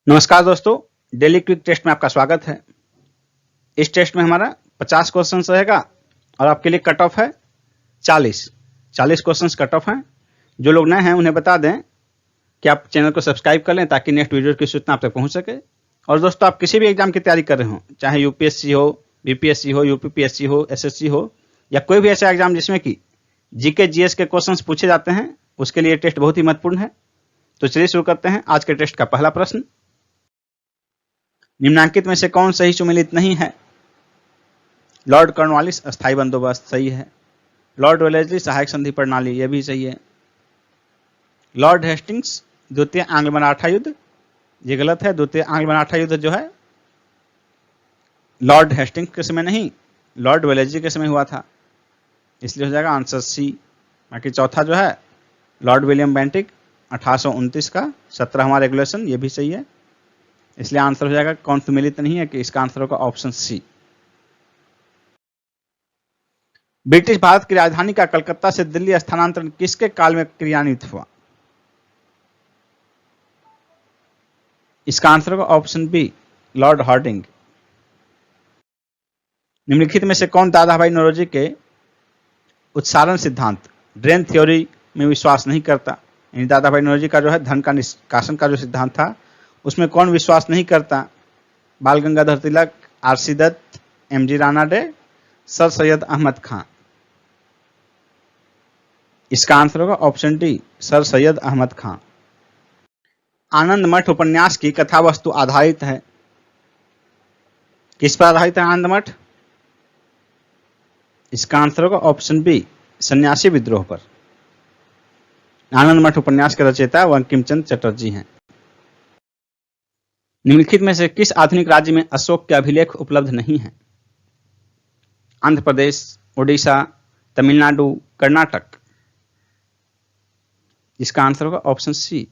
नमस्कार दोस्तों, daily quick test में आपका स्वागत है। इस टेस्ट में हमारा 50 क्वेश्चन रहेगा और आपके लिए कट ऑफ है 40 क्वेश्चंस कट ऑफ हैं। जो लोग नए हैं उन्हें बता दें कि आप चैनल को सब्सक्राइब कर लें ताकि नेक्स्ट वीडियो की सूचना आप तक पहुंच सके। और दोस्तों, आप किसी भी एग्जाम की तैयारी कर रहे हो, चाहे यूपीएससी हो, बीपीएससी हो, यूपीपीएससी हो, एसएससी हो या कोई भी ऐसा एग्जाम जिसमें कि जीके जीएस के क्वेश्चन पूछे जाते हैं, उसके लिए टेस्ट बहुत ही महत्वपूर्ण है। तो चलिए शुरू करते हैं आज के टेस्ट का पहला प्रश्न। निम्नलिखित में से कौन सही सुमेलित नहीं है? लॉर्ड कॉर्नवालिस अस्थायी बंदोबस्त सही है। लॉर्ड वेलेस्ली सहायक संधि प्रणाली, यह भी सही है। लॉर्ड हेस्टिंग्स द्वितीय आंग्ल मराठा युद्ध, ये गलत है। द्वितीय आंग्ल मराठा युद्ध जो है लॉर्ड हेस्टिंग्स के समय नहीं, लॉर्ड वेलेस्ली के समय हुआ था, इसलिए हो जाएगा आंसर सी। बाकी चौथा जो है लॉर्ड विलियम बेंटिक 1829 का 17वां रेगुलेशन, ये भी सही है, इसलिए आंसर हो जाएगा कौन सुमेलित नहीं है कि इसका आंसर होगा ऑप्शन सी। ब्रिटिश भारत की राजधानी का कलकत्ता से दिल्ली स्थानांतरण किसके काल में क्रियान्वित हुआ? इसका आंसर होगा ऑप्शन बी, लॉर्ड हार्डिंग। निम्नलिखित में से कौन दादाभाई नौरोजी के उत्सारण सिद्धांत ड्रेन थ्योरी में विश्वास नहीं करता? यानी दादाभाई नौरोजी का जो है धन का निष्कासन का जो सिद्धांत था उसमें कौन विश्वास नहीं करता? Bal Gangadhar Tilak, RC Dutt, MG Ranade, sir Syed Ahmad Khan. इसका आंसर होगा option D, sir Syed Ahmad Khan. Anand Math उपन्यास की कथा वस्तु आधारित है, किस पर आधारित है आनंद मठ? इसका आंसर होगा ऑप्शन बी, सन्यासी विद्रोह पर। आनंद मठ उपन्यास के रचयिता बंकिम चंद्र चटर्जी हैं। निम्नलिखित में से किस आधुनिक राज्य में अशोक के अभिलेख उपलब्ध नहीं है? आंध्र प्रदेश, ओडिशा, तमिलनाडु, कर्नाटक। इसका आंसर होगा ऑप्शन सी,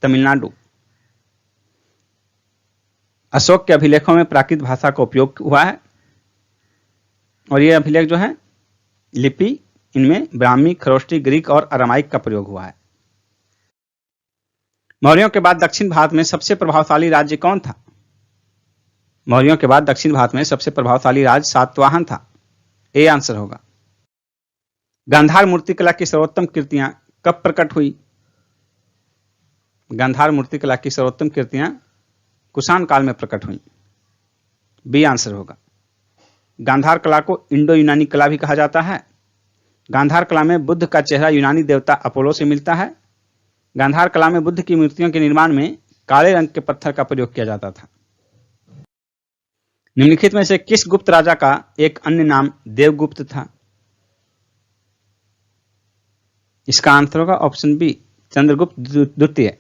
तमिलनाडु। अशोक के अभिलेखों में प्राकृत भाषा का उपयोग हुआ है और ये अभिलेख जो है लिपि, इनमें ब्राह्मी, खरोष्टी, ग्रीक और अरामाइक का प्रयोग हुआ है। मौर्यों के बाद दक्षिण भारत में सबसे प्रभावशाली राज्य कौन था? मौर्यों के बाद दक्षिण भारत में सबसे प्रभावशाली राज्य सातवाहन था, ए आंसर होगा। गांधार मूर्तिकला की सर्वोत्तम कृतियां कब प्रकट हुई? गांधार मूर्तिकला की सर्वोत्तम कृतियां कुषाण काल में प्रकट हुई, बी आंसर होगा। गांधार कला को इंडो यूनानी कला भी कहा जाता है। गांधार कला में बुद्ध का चेहरा यूनानी देवता अपोलो से मिलता है। गांधार कला में बुद्ध की मूर्तियों के निर्माण में काले रंग के पत्थर का प्रयोग किया जाता था। निम्नलिखित में से किस गुप्त राजा का एक अन्य नाम देवगुप्त था? इसका आंसर होगा ऑप्शन बी, चंद्रगुप्त द्वितीय।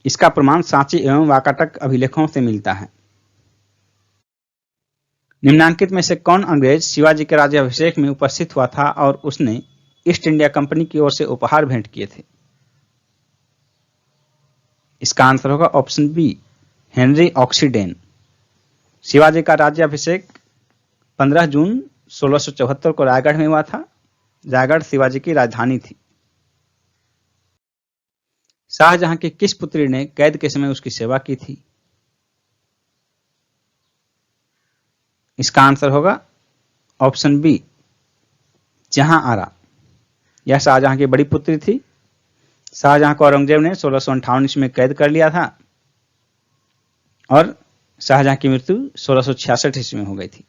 इसका प्रमाण सांची एवं वाकाटक अभिलेखों से मिलता है। निम्नांकित में से कौन अंग्रेज शिवाजी के राज्याभिषेक में उपस्थित हुआ था और उसने ईस्ट इंडिया कंपनी की ओर से उपहार भेंट किए थे? इसका आंसर होगा ऑप्शन बी, हेनरी ऑक्सीडेन। शिवाजी का राज्याभिषेक 15 जून 1674 को रायगढ़ में हुआ था। रायगढ़ शिवाजी की राजधानी थी। शाहजहां की किस पुत्री ने कैद के समय उसकी सेवा की थी? इसका आंसर होगा ऑप्शन बी, जहां आरा। यह शाहजहां की बड़ी पुत्री थी। शाहजहां को औरंगजेब ने 1658 ईस्वी में कैद कर लिया था और शाहजहां की मृत्यु 1666 ईस्वी में हो गई थी।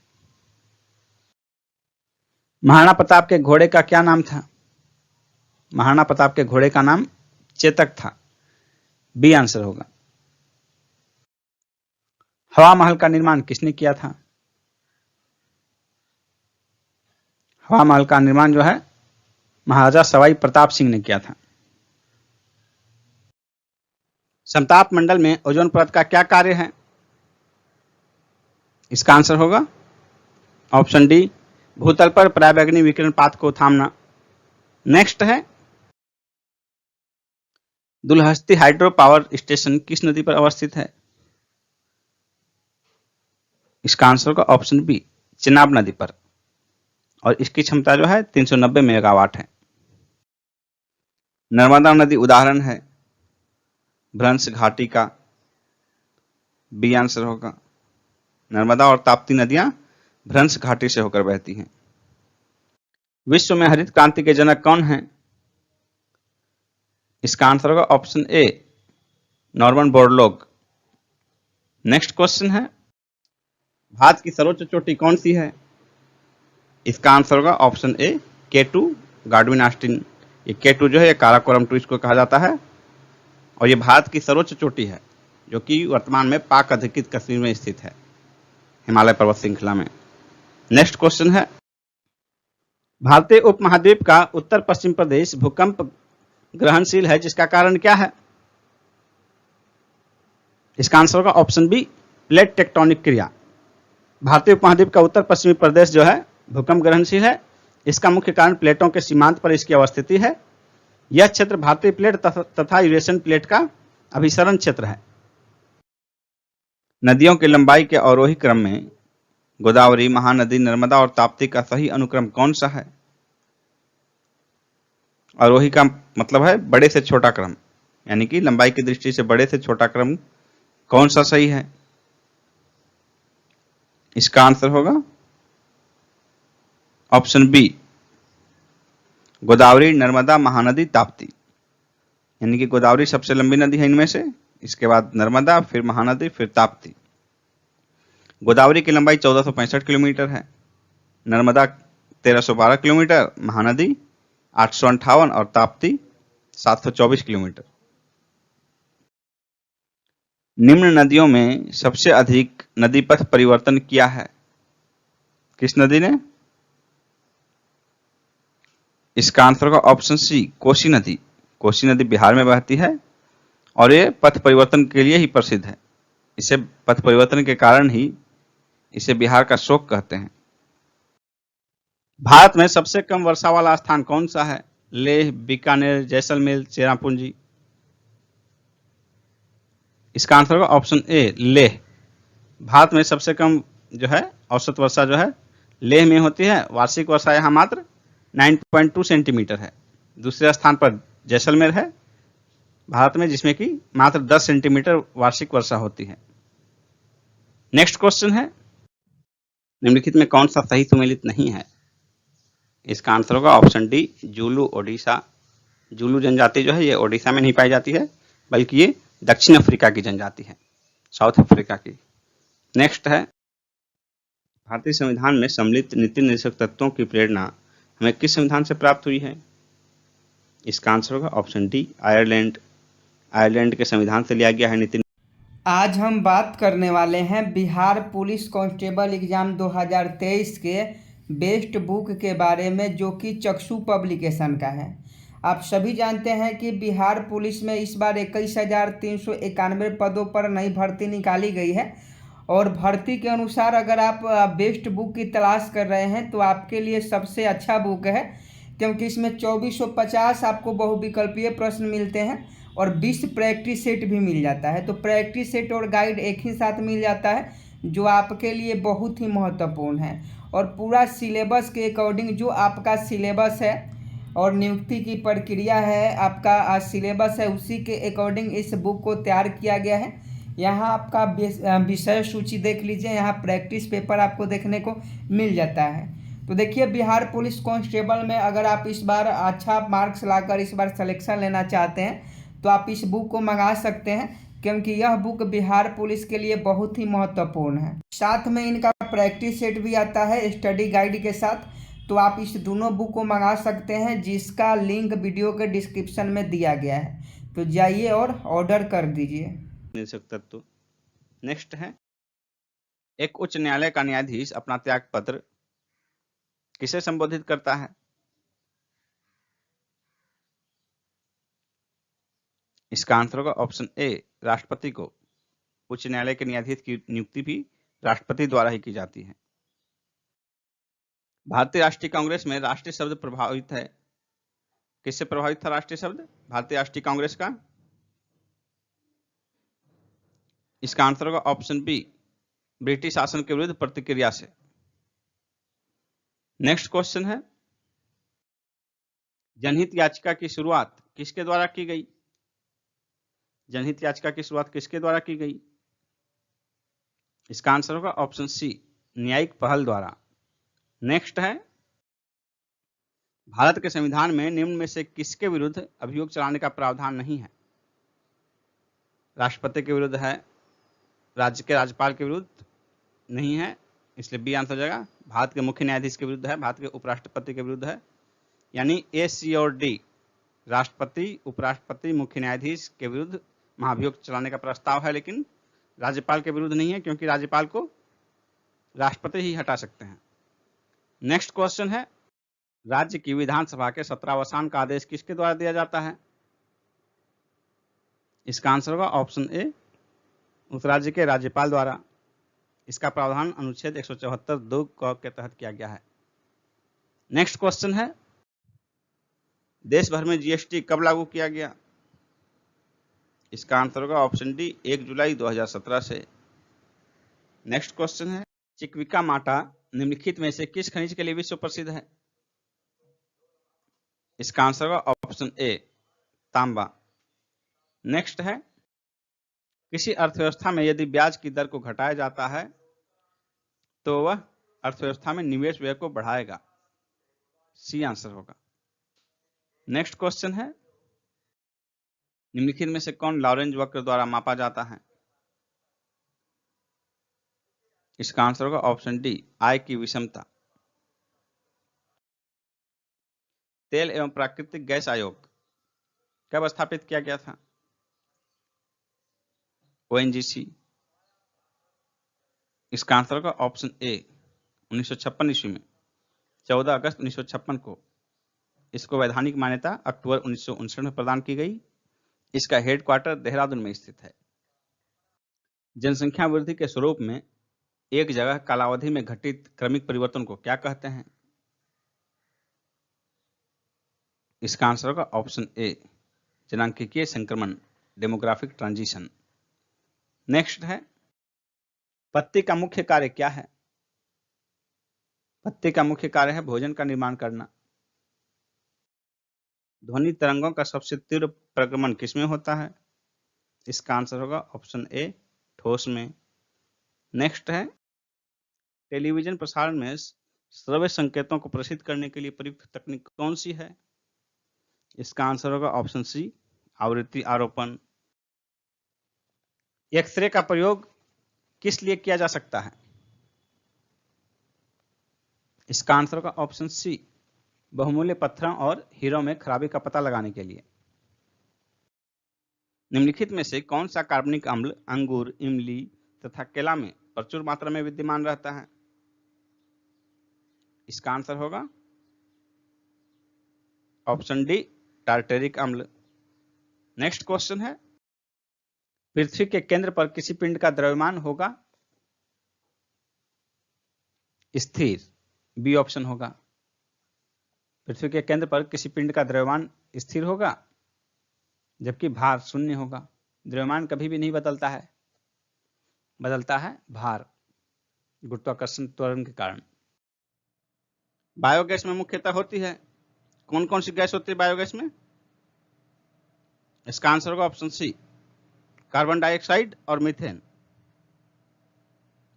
महाराणा प्रताप के घोड़े का क्या नाम था? महाराणा प्रताप के घोड़े का नाम चेतक था, बी आंसर होगा। हवा महल का निर्माण किसने किया था? हवा महल का निर्माण जो है महाराजा सवाई प्रताप सिंह ने किया था। समताप मंडल में ओजोन परत का क्या कार्य है? इसका आंसर होगा ऑप्शन डी, भूतल पर पराबैंगनी विकिरण पात को थामना। नेक्स्ट है दुलहस्ती हाइड्रो पावर स्टेशन किस नदी पर अवस्थित है? इसका आंसर होगा ऑप्शन बी, चेनाब नदी पर और इसकी क्षमता जो है 390 मेगावाट है। नर्मदा नदी उदाहरण है भ्रंश घाटी का, बी आंसर होगा। नर्मदा और ताप्ती नदियां भ्रंश घाटी से होकर बहती हैं। विश्व में हरित क्रांति के जनक कौन हैं? इसका आंसर होगा option A, Norman Borlaug. Next question है, भारत की सर्वोच्च चोटी कौन सी है? इसका आंसर होगा ऑप्शन ए, K2 गाडविन ऑस्टिन। ये K2 जो है ये काराकोरम 2 इसको कहा जाता है और ये भारत की सर्वोच्च चोटी है जो कि वर्तमान में पाक अधिकृत कश्मीर में स्थित है, हिमालय पर्वत श्रृंखला में। नेक्स्ट क्वेश्चन है, भारतीय उपमहाद्वीप का उत्तर पश्चिम प्रदेश भूकंप ग्रहणशील है जिसका कारण क्या है? इसका आंसर होगा ऑप्शन बी, प्लेट टेक्टोनिक क्रिया। भारतीय उपमहाद्वीप का उत्तर पश्चिमी प्रदेश जो है भूकंप ग्रहणशील है। इसका मुख्य कारण प्लेटों के सीमांत पर इसकी अवस्थिति है। यह क्षेत्र भारतीय प्लेट तथा यूरेशियन प्लेट का अभिसरण क्षेत्र है। नदियों की लंबाई के अवरोही क्रम में गोदावरी, महानदी, नर्मदा और ताप्ती का सही अनुक्रम कौन सा है? अवरोही का मतलब है बड़े से छोटा क्रम, यानी कि लंबाई की दृष्टि से बड़े से छोटा क्रम कौन सा सही है? इसका आंसर होगा ऑप्शन बी, गोदावरी, नर्मदा, महानदी, ताप्ती। यानी कि गोदावरी सबसे लंबी नदी है इनमें से, इसके बाद नर्मदा, फिर महानदी, फिर ताप्ती। गोदावरी की लंबाई 1465 किलोमीटर है, नर्मदा 1312 किलोमीटर, महानदी 858 और ताप्ती 724 किलोमीटर। निम्न नदियों में सबसे अधिक नदी पथ परिवर्तन किया है किस नदी ने? इसका आंसर होगा ऑप्शन सी, कोसी नदी। कोसी नदी बिहार में बहती है और ये पथ परिवर्तन के लिए ही प्रसिद्ध है। इसे पथ परिवर्तन के कारण ही इसे बिहार का शोक कहते हैं। भारत में सबसे कम वर्षा वाला स्थान कौन सा है? लेह, बीकानेर, जैसलमेर, चेरापूंजी। इसका आंसर होगा ऑप्शन ए, लेह। भारत में सबसे कम जो है औसत वर्षा जो है लेह में होती है। वार्षिक वर्षा यहाँ मात्र 9.2 सेंटीमीटर है। दूसरे स्थान पर जैसलमेर है भारत में, जिसमें कि मात्र 10 सेंटीमीटर वार्षिक वर्षा होती है। नेक्स्ट क्वेश्चन है, निम्नलिखित में कौन सा सही सुमेलित नहीं है? इसका आंसर होगा ऑप्शन डी, जुलू, ओडिशा। जुलू जनजाति जो है ये ओडिशा में नहीं पाई जाती है, बल्कि ये दक्षिण अफ्रीका की जनजाति है, साउथ अफ्रीका की। नेक्स्ट है, भारतीय संविधान में सम्मिलित नीति निर्देशक तत्वों की प्रेरणा हमें किस संविधान से प्राप्त हुई है? इसका आंसर होगा ऑप्शन डी, आयरलैंड। आयरलैंड के संविधान से लिया गया है नीति। आज हम बात करने वाले हैं बिहार पुलिस कांस्टेबल एग्जाम 2023 के बेस्ट बुक के बारे में, जो कि चक्षु पब्लिकेशन का है। आप सभी जानते हैं कि बिहार पुलिस में इस बार 21,391 पदों पर नई भर्ती निकाली गई है और भर्ती के अनुसार अगर आप बेस्ट बुक की तलाश कर रहे हैं तो आपके लिए सबसे अच्छा बुक है, क्योंकि इसमें 2450 आपको बहुविकल्पीय प्रश्न मिलते हैं और 20 प्रैक्टिस सेट भी मिल जाता है। तो प्रैक्टिस सेट और गाइड एक ही साथ मिल जाता है, जो आपके लिए बहुत ही महत्वपूर्ण है। और पूरा सिलेबस के अकॉर्डिंग जो आपका सिलेबस है और नियुक्ति की प्रक्रिया है, आपका सिलेबस है, उसी के अकॉर्डिंग इस बुक को तैयार किया गया है। यहाँ आपका विषय सूची देख लीजिए, यहाँ प्रैक्टिस पेपर आपको देखने को मिल जाता है। तो देखिए, बिहार पुलिस कांस्टेबल में अगर आप इस बार अच्छा मार्क्स लाकर इस बार सिलेक्शन लेना चाहते हैं तो आप इस बुक को मंगा सकते हैं, क्योंकि यह बुक बिहार पुलिस के लिए बहुत ही महत्वपूर्ण है। साथ में इनका प्रैक्टिस सेट भी आता है स्टडी गाइड के साथ। तो आप इस दोनों बुक को मंगा सकते हैं, जिसका लिंक वीडियो के डिस्क्रिप्शन में दिया गया है। तो जाइए और ऑर्डर कर दीजिए। तत्व। नेक्स्ट है, एक उच्च न्यायालय का न्यायाधीश अपना त्याग पत्र किसे संबोधित करता है? इसका आंसर होगा ऑप्शन ए, राष्ट्रपति को। उच्च न्यायालय के न्यायाधीश की नियुक्ति भी राष्ट्रपति द्वारा ही की जाती है। भारतीय राष्ट्रीय कांग्रेस में राष्ट्रीय शब्द प्रभावित है, किससे प्रभावित था राष्ट्रीय शब्द भारतीय राष्ट्रीय कांग्रेस का? इसका आंसर होगा ऑप्शन बी, ब्रिटिश शासन के विरुद्ध प्रतिक्रिया से। नेक्स्ट क्वेश्चन है, जनहित याचिका की शुरुआत किसके द्वारा की गई? जनहित याचिका की शुरुआत किसके द्वारा की गई? इसका आंसर होगा ऑप्शन सी, न्यायिक पहल द्वारा। नेक्स्ट है, भारत के संविधान में निम्न में से किसके विरुद्ध अभियोग चलाने का प्रावधान नहीं है? राष्ट्रपति के विरुद्ध है, राज्य के राज्यपाल के विरुद्ध नहीं है, इसलिए बी आंसर हो जाएगा। भारत के मुख्य न्यायाधीश के विरुद्ध है, भारत के उपराष्ट्रपति के विरुद्ध है, यानी ए, सी और डी, राष्ट्रपति, उपराष्ट्रपति, मुख्य न्यायाधीश के विरुद्ध महाभियोग चलाने का प्रस्ताव है, लेकिन राज्यपाल के विरुद्ध नहीं है, क्योंकि राज्यपाल को राष्ट्रपति ही हटा सकते हैं। नेक्स्ट क्वेश्चन है, राज्य की विधानसभा के सत्रावसान का आदेश किसके द्वारा दिया जाता है? इसका आंसर होगा ऑप्शन ए, उस राज्य के राज्यपाल द्वारा। इसका प्रावधान अनुच्छेद 174(2) के तहत किया गया है। नेक्स्ट क्वेश्चन है, देश भर में जीएसटी कब लागू किया गया? इसका आंसर होगा ऑप्शन डी, 1 जुलाई 2017 से। नेक्स्ट क्वेश्चन है, चिक्विकामाटा निम्नलिखित में से किस खनिज के लिए विश्व प्रसिद्ध है? इसका आंसर होगा ऑप्शन ए, तांबा। नेक्स्ट है, किसी अर्थव्यवस्था में यदि ब्याज की दर को घटाया जाता है तो वह अर्थव्यवस्था में निवेश व्यय को बढ़ाएगा। सी आंसर होगा। नेक्स्ट क्वेश्चन है, निम्नलिखित में से कौन लॉरेंज वक्र द्वारा मापा जाता है? इसका आंसर होगा ऑप्शन डी, आय की विषमता। तेल एवं प्राकृतिक गैस आयोग कब स्थापित किया गया था? ओएनजीसी। इसका आंसर होगा ऑप्शन ए, 1956 ईस्वी में, 14 अगस्त 1956 को इसको वैधानिक मान्यता अक्टूबर 1959 में प्रदान की गई। इसका हेडक्वार्टर देहरादून में स्थित है। जनसंख्या वृद्धि के स्वरूप में एक जगह कालावधि में घटित क्रमिक परिवर्तन को क्या कहते हैं? इसका आंसर होगा ऑप्शन ए, जनांकीय संक्रमण, डेमोग्राफिक ट्रांजिशन। नेक्स्ट है, पत्ती का मुख्य कार्य क्या है? पत्ती का मुख्य कार्य है भोजन का निर्माण करना। ध्वनि तरंगों का सबसे तीव्र प्रगमन किसमें होता है? इसका आंसर होगा ऑप्शन ए, ठोस में। नेक्स्ट है, टेलीविजन प्रसारण में श्रव्य संकेतों को प्रसारित करने के लिए प्रयुक्त तकनीक कौन सी है? इसका आंसर होगा ऑप्शन सी, आवृत्ति आरोपण। एक्सरे का प्रयोग किस लिए किया जा सकता है? इसका आंसर होगा ऑप्शन सी, बहुमूल्य पत्थरों और हीरों में खराबी का पता लगाने के लिए। निम्नलिखित में से कौन सा कार्बनिक अम्ल अंगूर, इमली तथा केला में प्रचुर मात्रा में विद्यमान रहता है? इसका आंसर होगा ऑप्शन डी, टार्टेरिक अम्ल। नेक्स्ट क्वेश्चन है, पृथ्वी के केंद्र पर किसी पिंड का द्रव्यमान होगा स्थिर। बी ऑप्शन होगा। पृथ्वी के केंद्र पर किसी पिंड का द्रव्यमान स्थिर होगा, जबकि भार शून्य होगा। द्रव्यमान कभी भी नहीं बदलता है, बदलता है भार, गुरुत्वाकर्षण त्वरण के कारण। बायोगैस में मुख्यतः होती है, कौन कौन सी गैस होती है बायोगैस में? इसका आंसर होगा ऑप्शन सी, कार्बन डाइऑक्साइड और मीथेन।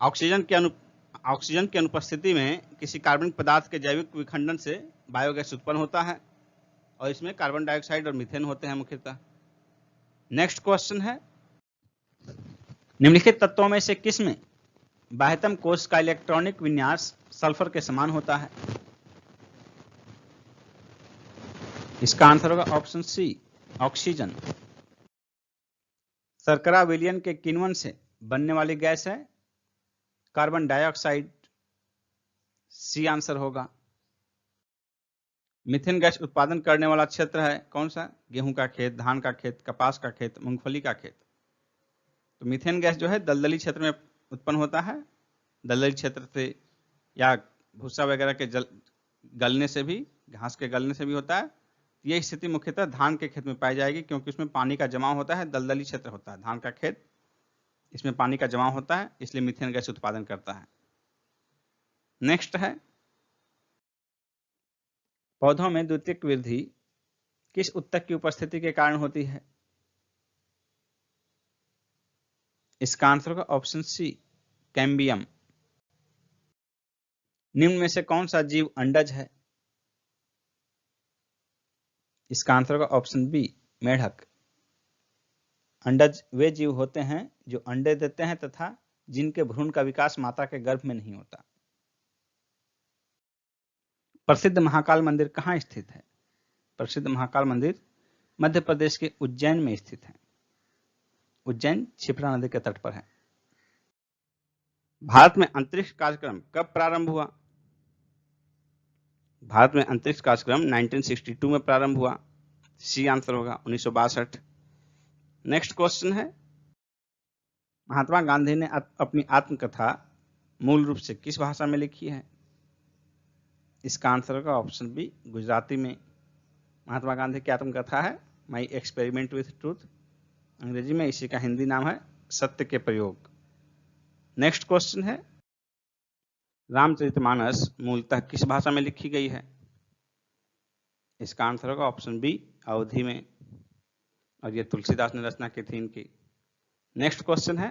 ऑक्सीजन की अनुपस्थिति में किसी कार्बनिक पदार्थ के जैविक विखंडन से बायोगैस उत्पन्न होता है और इसमें कार्बन डाइऑक्साइड और मीथेन होते हैं मुख्यतः। नेक्स्ट क्वेश्चन है, निम्नलिखित तत्वों में से किसमें बाह्यतम कोश का इलेक्ट्रॉनिक विन्यास सल्फर के समान होता है? इसका आंसर होगा ऑप्शन सी, ऑक्सीजन। शर्करा विलयन के किण्वन से बनने वाली गैस है कार्बन डाइऑक्साइड। सी आंसर होगा। मीथेन गैस उत्पादन करने वाला क्षेत्र है कौन सा? गेहूं का खेत, धान का खेत, कपास का खेत, मूंगफली का खेत। तो मीथेन गैस जो है दलदली क्षेत्र में उत्पन्न होता है, दलदली क्षेत्र से या भूसा वगैरह के गलने से भी, घास के गलने से भी होता है। यह स्थिति मुख्यतः धान के खेत में पाई जाएगी, क्योंकि उसमें पानी का जमाव होता है, दलदली क्षेत्र होता है धान का खेत, इसमें पानी का जमाव होता है, इसलिए मीथेन गैस उत्पादन करता है। नेक्स्ट है, पौधों में द्वितीयक वृद्धि किस उत्तक की उपस्थिति के कारण होती है? इसका आंसर होगा ऑप्शन सी, कैम्बियम। निम्न में से कौन सा जीव अंडज है? इसका आंसर होगा ऑप्शन बी, मेढक। अंडज वे जीव होते हैं जो अंडे देते हैं तथा जिनके भ्रूण का विकास माता के गर्भ में नहीं होता। प्रसिद्ध महाकाल मंदिर कहाँ स्थित है? प्रसिद्ध महाकाल मंदिर मध्य प्रदेश के उज्जैन में स्थित है। उज्जैन क्षिप्रा नदी के तट पर है। भारत में अंतरिक्ष कार्यक्रम कब प्रारंभ हुआ? भारत में अंतरिक्ष कार्यक्रम 1962 में प्रारंभ हुआ। सी आंसर होगा 1962। नेक्स्ट क्वेश्चन है, महात्मा गांधी ने अपनी आत्मकथा मूल रूप से किस भाषा में लिखी है? इसका आंसर होगा ऑप्शन बी, गुजराती में। महात्मा गांधी की आत्मकथा है माई एक्सपेरिमेंट विथ ट्रूथ, अंग्रेजी में। इसी का हिंदी नाम है सत्य के प्रयोग। नेक्स्ट क्वेश्चन है, रामचरितमानस मूलतः किस भाषा में लिखी गई है? इसका आंसर होगा ऑप्शन बी, अवधी में, और यह तुलसीदास ने रचना की थी इनकी। नेक्स्ट क्वेश्चन है,